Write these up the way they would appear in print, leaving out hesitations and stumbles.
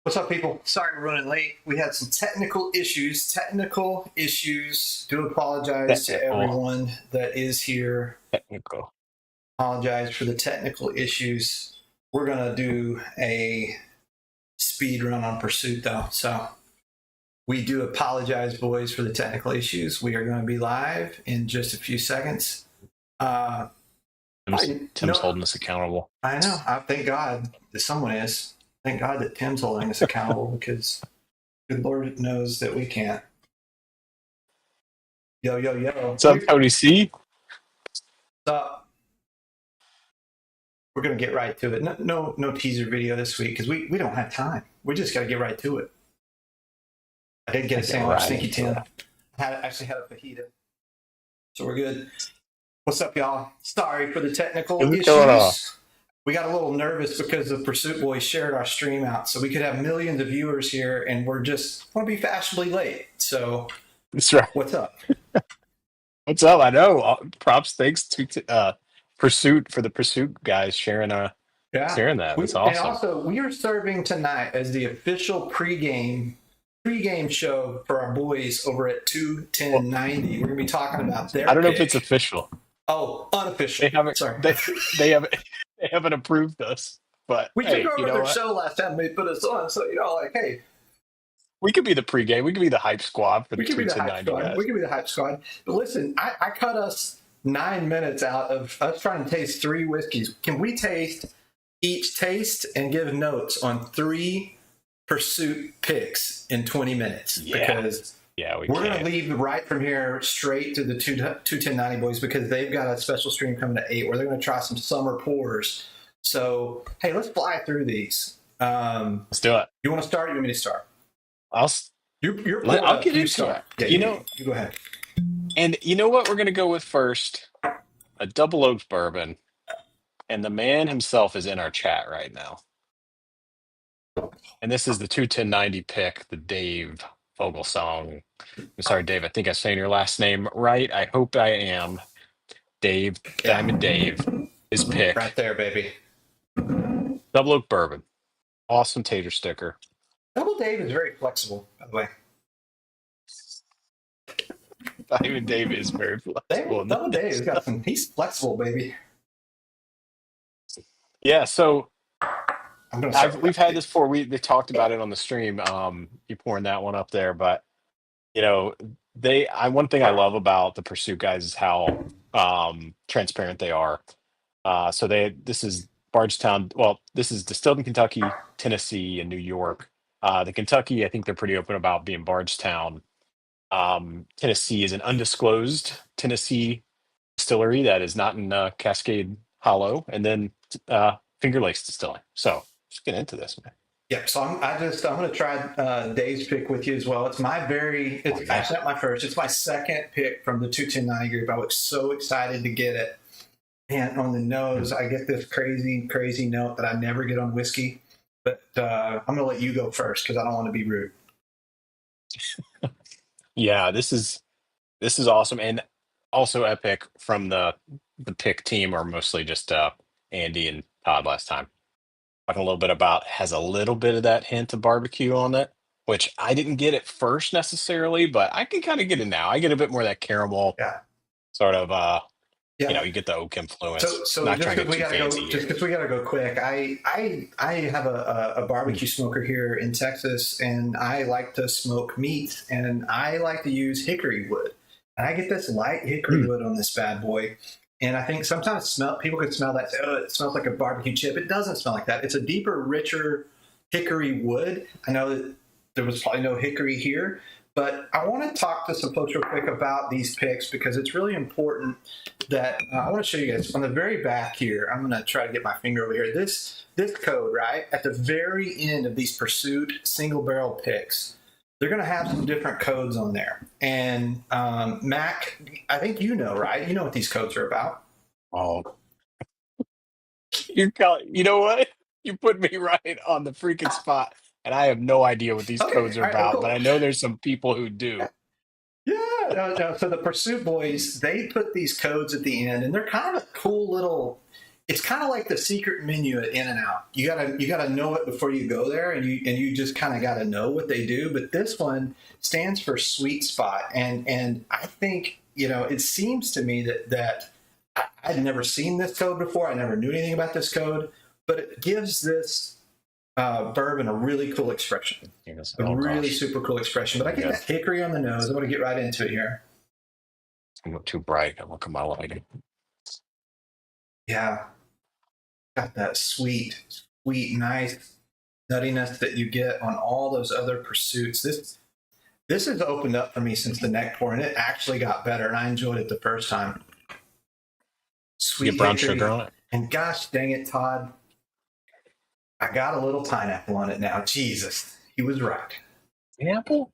What's up, people? Sorry we're running late. We had some technical issues. Technical issues. Do apologize to Technical, everyone that is here. technical. Apologize for the technical issues. We're going to do a speed run on Pursuit, though. So we do apologize, boys, for the technical issues. We are going to be live in just a few seconds. Tim's holding us accountable. I know. I thank God that someone is. Thank God that Tim's holding us accountable because good Lord knows that we can't. Yo, yo, yo. What's up, Tony C? What's up? We're going to get right to it. No teaser video this week because we don't have time. We just got to get right to it. I did get a sandwich. Thank you, Tim. I actually had a fajita. So we're good. What's up, y'all? Sorry for the technical issues. We got a little nervous because the Pursuit Boys shared our stream out, so we could have millions of viewers here, and we're just want to be fashionably late. So that's right. What's up? What's up? I know. Props, thanks to Pursuit for the Pursuit guys sharing that. That's awesome. And also, we are serving tonight as the official pregame show for our boys over at 21090. We're gonna be talking about their. I don't know if it's official. Oh, unofficial. They haven't. Sorry, they haven't approved us. But we took over their show last time they put us on. So hey, we could be the pregame. We could be the hype squad for the 21090 guys. We could be the hype squad. But listen, I cut us 9 minutes out of us trying to taste 3 whiskeys. Can we each taste and give notes on 3 Pursuit picks in 20 minutes? Yeah. Because we're going to leave right from here straight to the 21090 boys because they've got a special stream coming at 8 where they're going to try some summer pours. So, hey, let's fly through these. Let's do it. You want to start or you want me to start? I'll get into it. Yeah, you go ahead. And you know what we're going to go with first? A double oaked bourbon. And the man himself is in our chat right now. And this is the 21090 pick, the Dave Vogelsong. I'm sorry, Dave. I think I'm saying your last name right. I hope I am. Dave, Diamond Dave, his pick. Right there, baby. Double oak bourbon. Awesome tater sticker. Double Dave is very flexible, by the way. Diamond Dave is very flexible. Double Dave he's flexible, baby. Yeah, so we've had this before. They talked about it on the stream. You pouring that one up there, but one thing I love about the Pursuit guys is how transparent they are. This is Bardstown. Well, this is distilled in Kentucky, Tennessee, and New York. The Kentucky, I think they're pretty open about being Bardstown. Tennessee is an undisclosed Tennessee distillery that is not in Cascade Hollow, and then Finger Lakes Distilling. So let's get into this, man. Yeah, so I'm going to try Dave's pick with you as well. It's actually not my first. It's my second pick from the 21090 group. I was so excited to get it. And on the nose, I get this crazy, crazy note that I never get on whiskey. But I'm going to let you go first because I don't want to be rude. Yeah, this is awesome, and also epic from the pick team, or mostly just Andy and Todd last time. Talking a little bit about has a little bit of that hint of barbecue on it, which I didn't get at first necessarily, but I can kind of get it now. I get a bit more of that caramel, sort of. You get the oak influence. So not just because we gotta go quick. I have a barbecue smoker here in Texas, and I like to smoke meat, and I like to use hickory wood. And I get this light hickory wood on this bad boy, and I think sometimes people can smell that. Say, oh, it smells like a barbecue chip. It doesn't smell like that. It's a deeper, richer hickory wood. I know that there was probably no hickory here. But I want to talk to some folks real quick about these picks because it's really important that I want to show you guys on the very back here. I'm going to try to get my finger over here. This code, right, at the very end of these Pursuit single barrel picks, they're going to have some different codes on there. And Mack, I think right? You know what these codes are about. Oh, you know what? You put me right on the freaking spot. And I have no idea what these codes are about, but I know there's some people who do. Yeah, no. So the Pursuit boys, they put these codes at the end, and they're kind of a cool little it's kind of like the secret menu at In and Out. You gotta know it before you go there, and you just kind of got to know what they do. But this one stands for sweet spot, and I think it seems to me that I'd never seen this code before. I never knew anything about this code, but it gives this bourbon a really cool expression, Yes. a Oh really gosh. super cool expression. But I get Yeah. that hickory on the nose. I'm going to get right into it here. I'm not too bright. I'm looking at my lighting. Yeah, got that sweet, nice nuttiness that you get on all those other pursuits. This has opened up for me since the neck pour, and it actually got better, and I enjoyed it the first time. You get Sweet brown sugar hickory, on it. and gosh dang it, Todd, I got a little pineapple on it now. Jesus, he was right. Apple?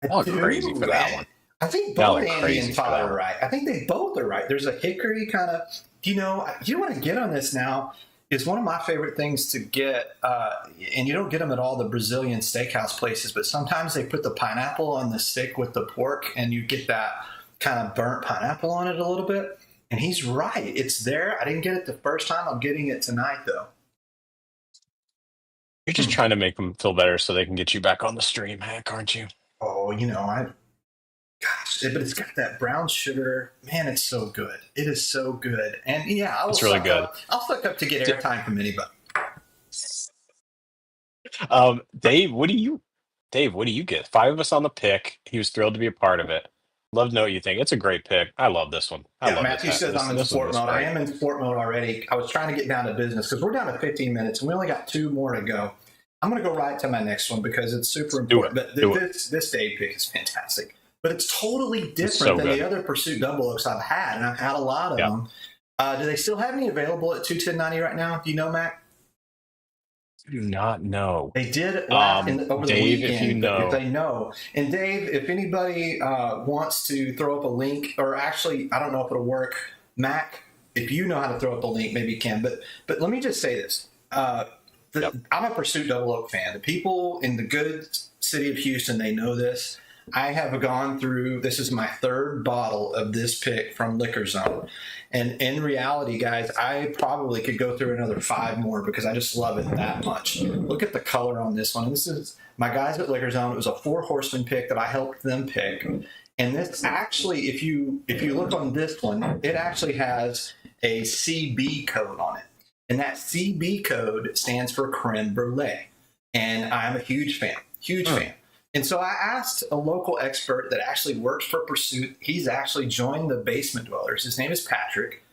I I went crazy for do. that one. I think I both went Andy crazy and for Todd that are one. right. I think they both are right. There's a hickory kind of, you want to get on this now. Is one of my favorite things to get, and you don't get them at all the Brazilian steakhouse places, but sometimes they put the pineapple on the stick with the pork, and you get that kind of burnt pineapple on it a little bit. And he's right. It's there. I didn't get it the first time. I'm getting it tonight, though. You're just Hmm. trying to make them feel better so they can get you back on the stream, Hank, aren't you? Oh, gosh, but it's got that brown sugar. Man, it's so good. It is so good. And yeah, I will It's really suck good. up. I'll suck up to get D- airtime from anybody. Dave, what do you get? Five of us on the pick. He was thrilled to be a part of it. Love to know what you think. It's a great pick. I love this one. I Yeah, love this. Matthew says This I'm in this one sport was mode. I great. am in sport mode already. I was trying to get down to business because we're down to 15 minutes and we only got two more to go. I'm going to go right to my next one because it's super Do it. important. But Do it. this Dave pick is fantastic. But it's totally It's different so than the good. other Pursuit Double Oaks I've had, and I've had a lot of Yeah. them. Do they still have any available at 210.90 right now? Do you know, Mac? I do not know. They did over the Dave, if you weekend, but if know, they know, and Dave, if anybody wants to throw up a link, or actually, I don't know if it'll work. Mac, if you know how to throw up a link, maybe you can. But let me just say this: yep. I'm a Pursuit Double Oak fan. The people in the good city of Houston, they know this. I have gone through. This is my third bottle of this pick from Liquor Zone, and in reality, guys, I probably could go through another five more because I just love it that much. Look at the color on this one. This is my guys at Liquor Zone. It was a Four Horsemen pick that I helped them pick, and this actually, if you look on this one, it actually has a CB code on it, and that CB code stands for creme brulee. And I'm a huge fan, huge fan. And so I asked a local expert that actually works for Pursuit. He's actually joined the Basement Dwellers. His name is Patrick.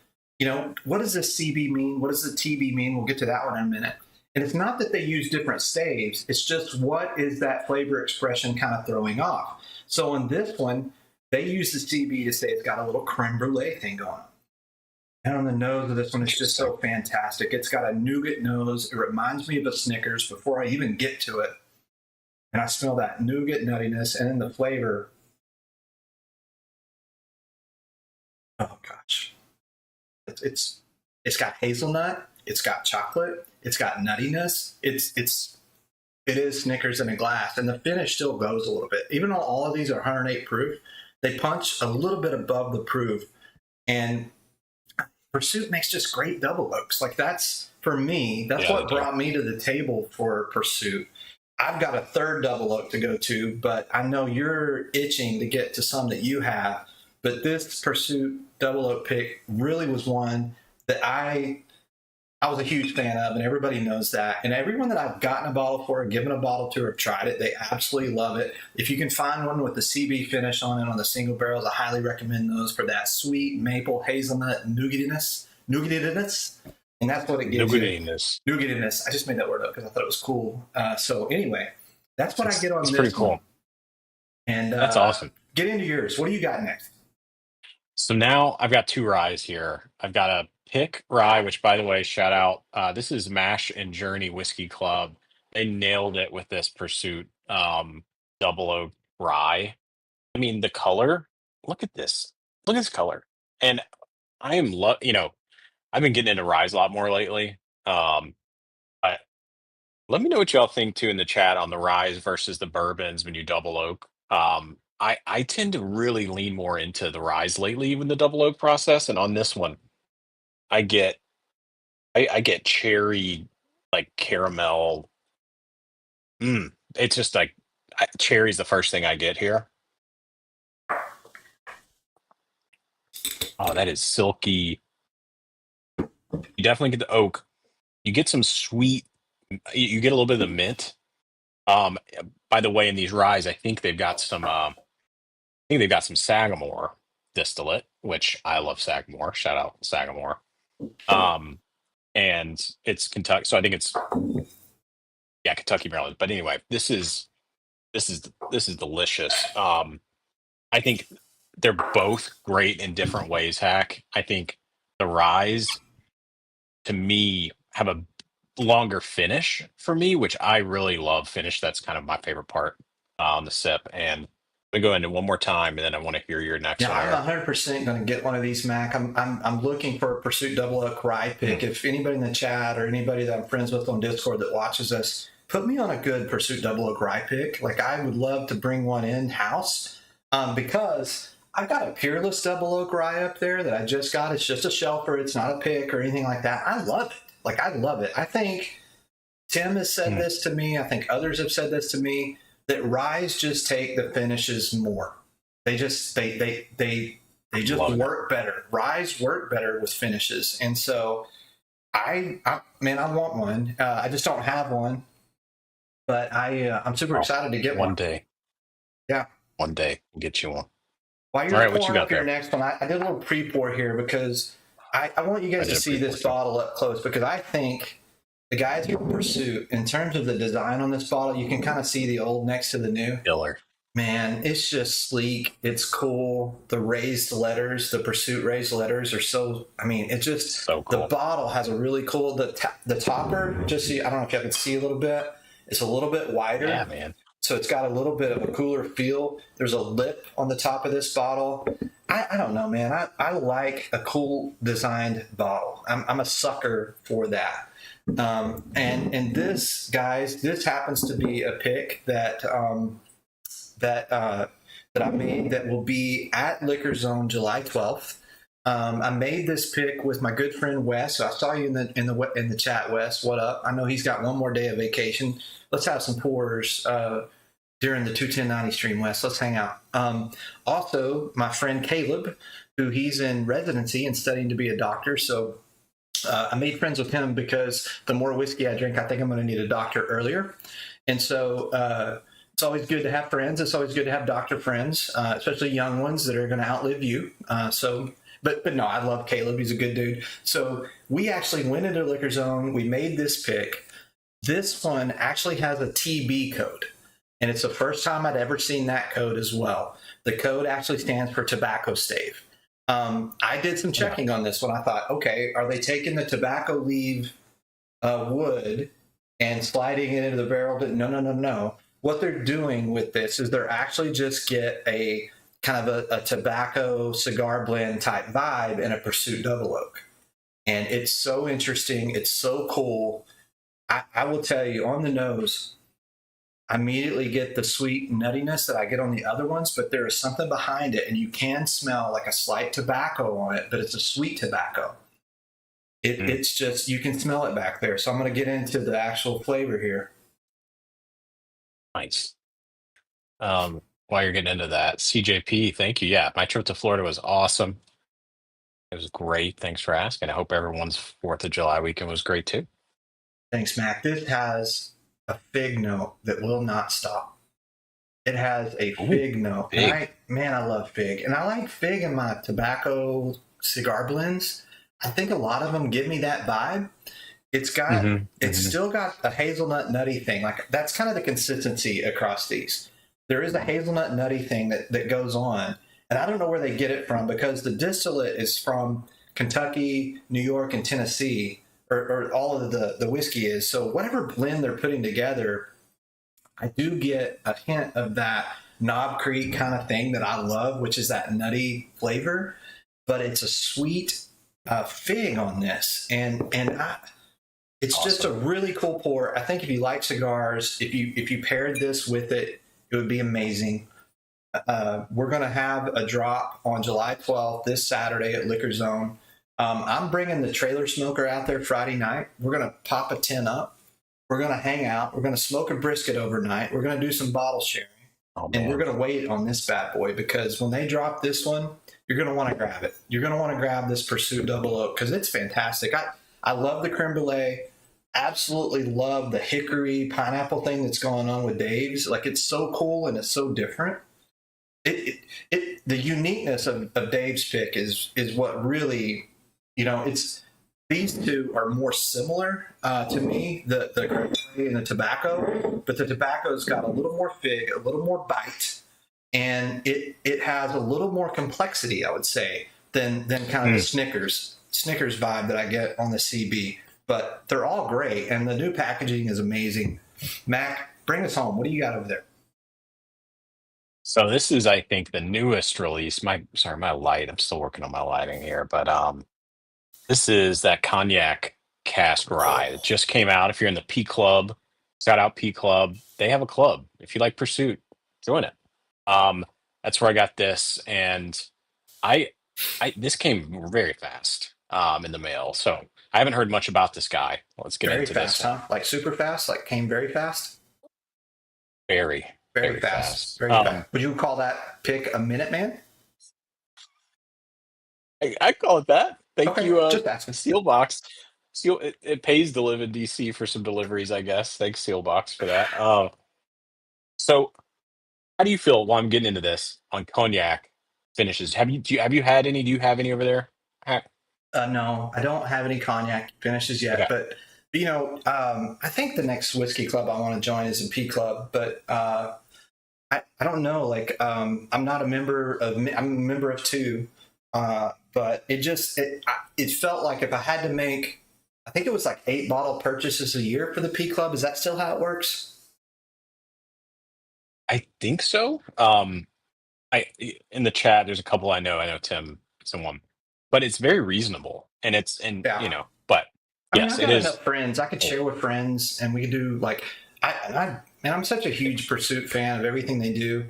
What does this CB mean? What does the TB mean? We'll get to that one in a minute. And it's not that they use different staves. It's just what is that flavor expression kind of throwing off. So in this one, they use the CB to say it's got a little creme brulee thing going on. And on the nose of this one, it's just so fantastic. It's got a nougat nose. It reminds me of a Snickers before I even get to it. And I smell that nougat nuttiness, and then the flavor. Oh gosh, it's got hazelnut, it's got chocolate, it's got nuttiness. It is Snickers in a glass, and the finish still goes a little bit. Even though all of these are 108 proof, they punch a little bit above the proof. And Pursuit makes just great double oaks. Like that's for me. That's what brought me to the table for Pursuit. I've got a third double oak to go to, but I know you're itching to get to some that you have. But this Pursuit double oak pick really was one that I was a huge fan of, and everybody knows that. And everyone that I've gotten a bottle for, given a bottle to, or tried it, they absolutely love it. If you can find one with the CB finish on it on the single barrels, I highly recommend those for that sweet maple hazelnut nougatiness. And that's what it gives you. Nougatiness. I just made that word up because I thought it was cool. So anyway, that's what I get on this. It's pretty cool. And that's awesome. Get into yours. What do you got next? So now I've got two ryes here. I've got a pick rye, which by the way, shout out. This is Mash and Journey Whiskey Club. They nailed it with this Pursuit double oak rye. I mean, the color. Look at this. Look at this color. And I am I've been getting into ryes a lot more lately. I, Let me know what y'all think too in the chat on the ryes versus the bourbons when you double oak. I tend to really lean more into the ryes lately, even the double oak process. And on this one, I get I get cherry, like caramel. It's just like cherry's the first thing I get here. Oh, that is silky. You definitely get the oak. You get some sweet. You get a little bit of the mint. Um, by the way, in these ryes, I think they've got some. I think they've got some Sagamore distillate, which I love Sagamore. Shout out Sagamore. Um, and it's Kentucky, so I think it's Kentucky, Maryland. But anyway, this is delicious. I think they're both great in different ways. Hack. I think the ryes to me have a longer finish for me, which I really love finish. That's kind of my favorite part on the sip. And we go into one more time, and then I want to hear your next Yeah, one, I'm Eric. 100% going to get one of these, Mac. I'm looking for a Pursuit Double Oak rye pick. If anybody in the chat or anybody that I'm friends with on Discord that watches us, put me on a good Pursuit Double Oak rye pick. Like, I would love to bring one in house, because I've got a Peerless Double Oak rye up there that I just got. It's just a shelfer. It's not a pick or anything like that. I love it. Like, I love it. I think Tim has said this to me. I think others have said this to me, that ryes just take the finishes more. They just they just work better. Ryes work better with finishes, and so I man, I want one. I just don't have one, but I'm super excited to get one. One day. Yeah, one day we'll get you one. While you're pouring up your next one, I did a little pre-pour here because I want you guys to see this bottle up close, because I think the guys here at Pursuit, in terms of the design on this bottle, you can kind of see the old next to the new. Killer. Man, it's just sleek. It's cool. The raised letters, the Pursuit raised letters are so, I mean, it's just, so cool. The bottle has a really cool, the topper, just see, I don't know if you can see a little bit. It's a little bit wider. Yeah, man. So it's got a little bit of a cooler feel. There's a lip on the top of this bottle. I don't know, man. I like a cool designed bottle. I'm a sucker for that. And this, guys, this happens to be a pick that I made that will be at Liquor Zone July 12th. I made this pick with my good friend Wes. So I saw you in the chat, Wes. What up? I know he's got one more day of vacation. Let's have some pours during the 21090 stream, Wes. Let's hang out. Also, my friend Caleb, who he's in residency and studying to be a doctor. So I made friends with him because the more whiskey I drink, I think I'm going to need a doctor earlier. And so it's always good to have friends. It's always good to have doctor friends, especially young ones that are going to outlive you. But no, I love Caleb. He's a good dude. So we actually went into Liquor Zone. We made this pick. This one actually has a TB code, and it's the first time I'd ever seen that code as well. The code actually stands for tobacco stave. I did some checking on this one. I thought, okay, are they taking the tobacco leaf wood and sliding it into the barrel? No. What they're doing with this is they're actually just get a kind of a tobacco cigar blend type vibe in a Pursuit Double Oak. And it's so interesting. It's so cool. I will tell you, on the nose, I immediately get the sweet nuttiness that I get on the other ones, but there is something behind it, and you can smell like a slight tobacco on it, but it's a sweet tobacco. It's just, you can smell it back there. So I'm going to get into the actual flavor here. Nice. While you're getting into that, CJP, thank you. Yeah, my trip to Florida was awesome. It was great. Thanks for asking. I hope everyone's 4th of July weekend was great too. Thanks, Mac. This has a fig note that will not stop. It has a fig note. Fig. I love fig. And I like fig in my tobacco cigar blends. I think a lot of them give me that vibe. It's got, still got a hazelnut nutty thing. Like, that's kind of the consistency across these. There is a hazelnut nutty thing that goes on. And I don't know where they get it from, because the distillate is from Kentucky, New York, and Tennessee, or all of the whiskey is. So whatever blend they're putting together, I do get a hint of that Knob Creek kind of thing that I love, which is that nutty flavor. But it's a sweet fig on this. It's awesome. Just a really cool pour. I think if you like cigars, if you paired this with it, it would be amazing. We're going to have a drop on July 12th, this Saturday at Liquor Zone. I'm bringing the trailer smoker out there Friday night. We're gonna pop a tin up. We're gonna hang out. We're gonna smoke a brisket overnight. We're gonna do some bottle sharing, Oh and we're man. gonna wait on this bad boy because when they drop this one, you're gonna want to grab it. You're gonna want to grab this Pursuit Double Oak because it's fantastic. I love the creme brulee. Absolutely love the hickory pineapple thing that's going on with Dave's. Like it's so cool and it's so different. The uniqueness of Dave's pick is what really, it's these two are more similar to me, the Gray and the tobacco, but the tobacco's got a little more fig, a little more bite, and it has a little more complexity, I would say, than kind of the Snickers vibe that I get on the CB. But they're all great, and the new packaging is amazing. Mac, bring us home. What do you got over there? So this is, I think, the newest release. My light. I'm still working on my lighting here, but this is that cognac cast rye. It just came out. If you're in the P Club, shout out P Club. They have a club. If you like Pursuit, join it. Um, that's where I got this, and I, I this came very fast in the mail. So I haven't heard much about this guy. Let's get Very into this fast, one. huh? Like super fast? Like came very fast? Very, Very very fast. fast. Very fast. Would you call that pick a minute man? I call it that. Thank Okay, you, just asking. Sealbox. It pays to live in DC for some deliveries, I guess. Thanks, Sealbox, for that. So how do you feel while I'm getting into this on cognac finishes? Have you had any? Do you have any over there? No, I don't have any cognac finishes yet, Okay. but I think the next whiskey club I want to join is a P Club, but I don't know. Like I'm not a member of. I'm a member of two, but it felt like if I had to make, I think it was like 8 bottle purchases a year for the P Club. Is that still how it works? I think so. I in the chat, there's a couple I know. I know Tim, someone, but it's very reasonable, and Yeah. but I mean, yes, I've it got is. enough friends. I could share with friends, and we could do like man, I'm such a huge Pursuit fan of everything they do.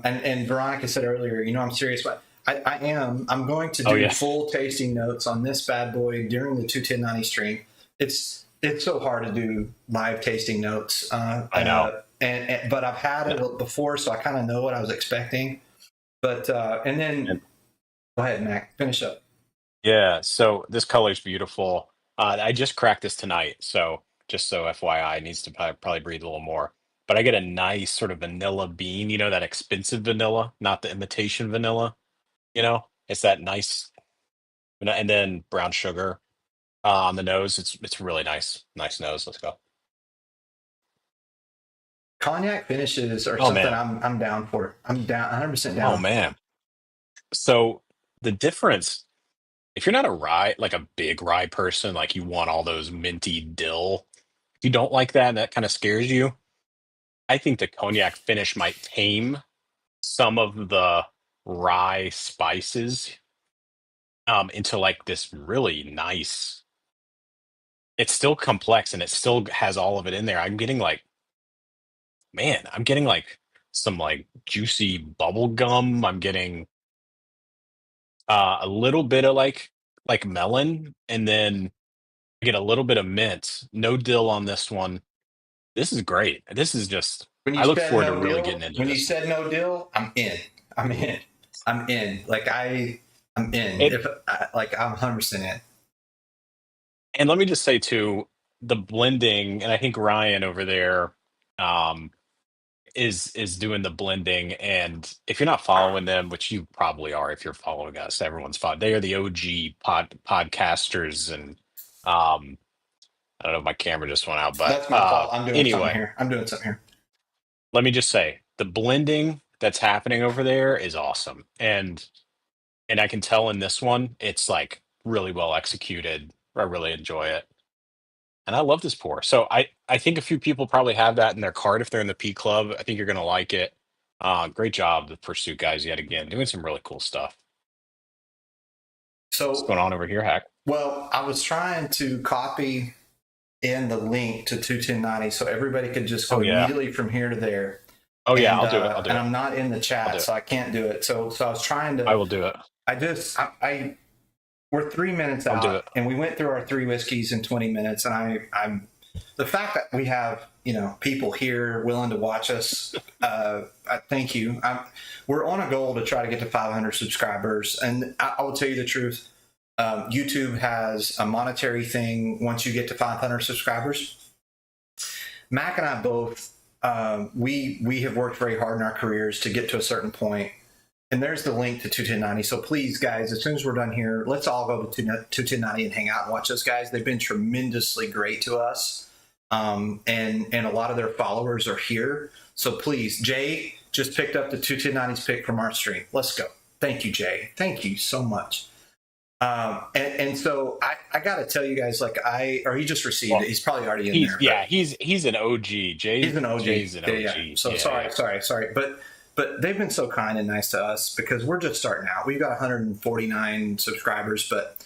And Veronica said earlier, I'm serious, but I am. I'm going to Oh do yeah, full tasting notes on this bad boy during the 21090 stream. It's so hard to do live tasting notes, I know. but I've had Yeah. it before, so I kind of know what I was expecting. But and then go ahead, Mac, finish up. Yeah, so this color's beautiful. I just cracked this tonight, so just so FYI, it needs to probably breathe a little more. But I get a nice sort of vanilla bean, that expensive vanilla, not the imitation vanilla. It's that nice, and then brown sugar on the nose. It's really nice, nice nose. Let's go. Cognac finishes are Oh something man, I'm down for. I'm down 100% oh down. man. So the difference, if you're not a rye, like a big rye person, like you want all those minty dill, if you don't like that, that kind of scares you. I think the cognac finish might tame some of the rye spices into like this really nice. It's still complex and it still has all of it in there. I'm getting like some like juicy bubble gum. I'm getting a little bit of like melon, and then I get a little bit of mint. No dill on this one. This is great. This is just. When you I look said forward to no really deal, getting into when you this one. said no deal, I'm in. I'm in. I'm in. I'm in. It If like I'm 100% in. And let me just say too, the blending, and I think Ryan over there um, is doing the blending. And if you're not following them, which you probably are, if you're following us, everyone's following. They are the OG podcasters, and um, I don't know if my camera just went out, but That's my fault. I'm doing something anyway, here. I'm doing something here. let me just say the blending that's happening over there is awesome, and I can tell in this one, it's like really well executed. I really enjoy it. And I love this pour. So I think a few people probably have that in their cart if they're in the P Club. I think you're gonna like it. Great job, the Pursuit guys, yet again, doing some really cool stuff. What's So, going on over here, Hack? well, I was trying to copy in the link to 21090 so everybody could just Oh go yeah. immediately from here to there. Oh yeah, And I'll do it. I'll do it. I'm not in the I'll do chat, it. so I can't do it. So I was trying I to. will do it. I just I we're 3 minutes I'll do out, it. and we went through our 3 whiskeys in 20 minutes. And I'm the fact that we have people here willing to watch us. I thank you. We're on a goal to try to get to 500 subscribers, and I will tell you the truth. YouTube has a monetary thing once you get to 500 subscribers. Mack and I both, we have worked very hard in our careers to get to a certain point. And there's the link to 21090. So please, guys, as soon as we're done here, let's all go to 21090 and hang out and watch those guys. They've been tremendously great to us. And a lot of their followers are here. So please, Jay just picked up the 21090's pick from our stream. Let's go. Thank you, Jay. Thank you so much. And so I got to tell you guys, he just received it. He's probably already in there. Yeah, he's an OG. He's an OG. Yeah. So sorry. But they've been so kind and nice to us because we're just starting out. We've got 149 subscribers, but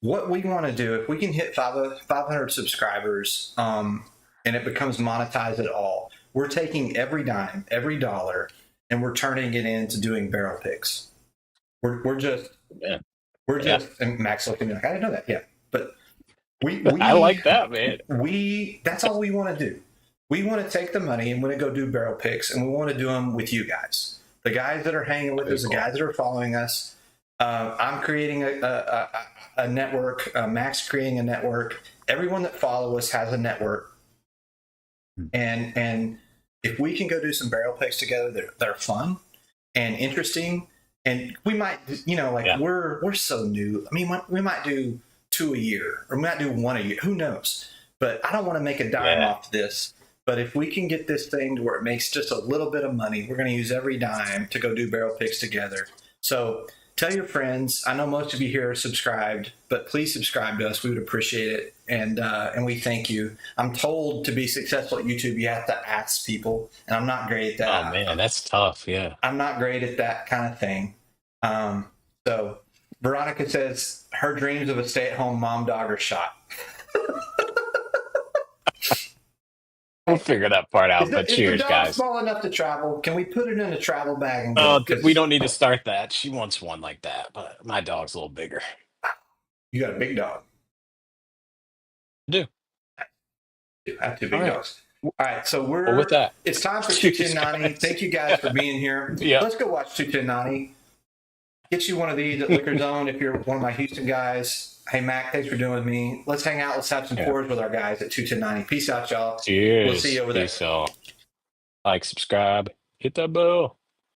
what we want to do, if we can hit 500 subscribers, and it becomes monetized at all, we're taking every dime, every dollar, and we're turning it into doing barrel picks. We're just, and Max looked at me like, I didn't know that. Yeah. But we I like that, man. That's all we want to do. We want to take the money and want to go do barrel picks, and we want to do them with you guys, the guys that are hanging with us, the guys that are following us. I'm creating a network. Max creating a network. Everyone that follows us has a network, and if we can go do some barrel picks together, they're fun and interesting. And we might, we're so new. I mean, we might do 2 a year, or we might do 1 a year. Who knows? But I don't want to make a dime off this. But if we can get this thing to where it makes just a little bit of money, we're going to use every dime to go do barrel picks together. So tell your friends. I know most of you here are subscribed, but please subscribe to us. We would appreciate it. And we thank you. I'm told to be successful at YouTube, you have to ask people. And I'm not great at that. Oh, man, that's tough. Yeah. I'm not great at that kind of thing. So Veronica says her dreams of a stay-at-home mom dog are shot. We'll figure that part out. But cheers, is the dog guys. Small enough to travel? Can we put it in a travel bag and go? We don't need to start that. She wants one like that, but my dog's a little bigger. You got a big dog. I do. I have 2 big dogs. All right, so with that, it's time for 21090. Thank you guys for being here. Let's go watch 21090. Get you one of these at Liquor Zone if you're one of my Houston guys. Hey, Mac, thanks for doing with me. Let's hang out. Let's have some pours with our guys at 21090. Peace out, y'all. Cheers. We'll see you over there. Peace out. Like, subscribe, hit that bell.